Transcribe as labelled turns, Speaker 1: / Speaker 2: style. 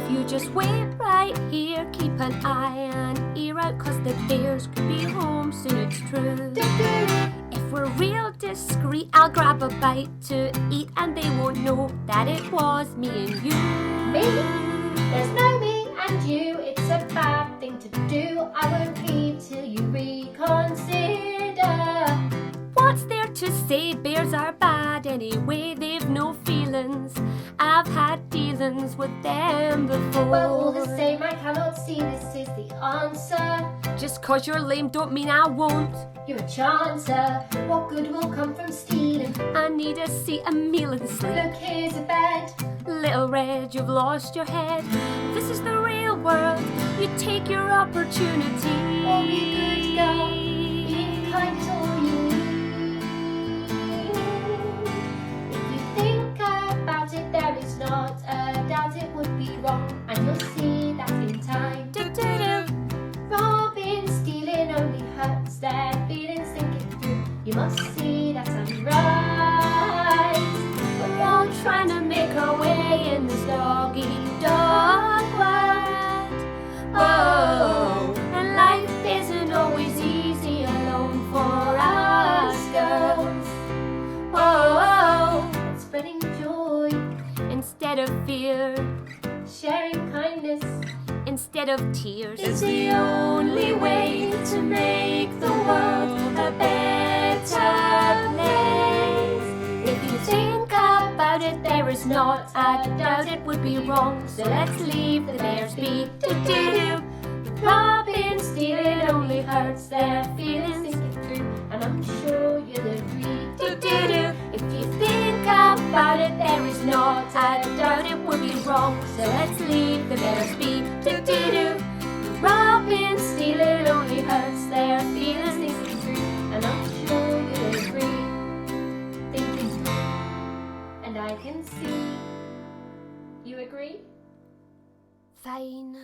Speaker 1: If you just wait right here, keep an eye and ear out, 'cause the bears could be home soon, it's true. If we're real discreet, I'll grab a bite to eat, and they won't know that it was me and you.
Speaker 2: Me? There's no me and you, it's a bad thing to do. I won't leave till you reconsider.
Speaker 1: What's there to say? Bears are bad anyway, they've no feelings. I've had dealings with them before.
Speaker 2: Well, all the same, I cannot see this is the answer.
Speaker 1: Just 'cause you're lame don't mean I won't.
Speaker 2: You're a chancer. What good will come from stealing?
Speaker 1: I need a seat, a meal and sleep.
Speaker 2: Look, here's a bed.
Speaker 1: Little Red, you've lost your head. This is the real world. You take your opportunity.
Speaker 2: Or be a good girl. Being kind is all you need. If you think about it, there is not a doubt it would be wrong, and you'll see that in time.
Speaker 1: Do-do-do.
Speaker 2: Robbing, stealing only hurts their feelings. Think it through. You must see that I'm right.
Speaker 1: We're all trying to make our way in this dog-eat-dog world. Oh, and life isn't always easy alone for us girls. Oh,
Speaker 2: And spreading joy,
Speaker 1: instead of fear,
Speaker 2: sharing kindness
Speaker 1: instead of tears,
Speaker 2: is the only way to make the world a better place.
Speaker 1: if you think about it, there is not a doubt it would be wrong. So let's leave the bears be. Do-do-do.
Speaker 2: Robbing, stealing only hurts their feelings. Think it through, and I'm sure you'll agree.
Speaker 1: Do-do-do. If you think about it, there is not a doubt it would be wrong. So let's leave the bears be. Do-do-do.
Speaker 2: Robbing, stealing only hurts their feelings. Think it through, and I'm sure you'll agree. Think it through, and I can see. You agree?
Speaker 1: Fine.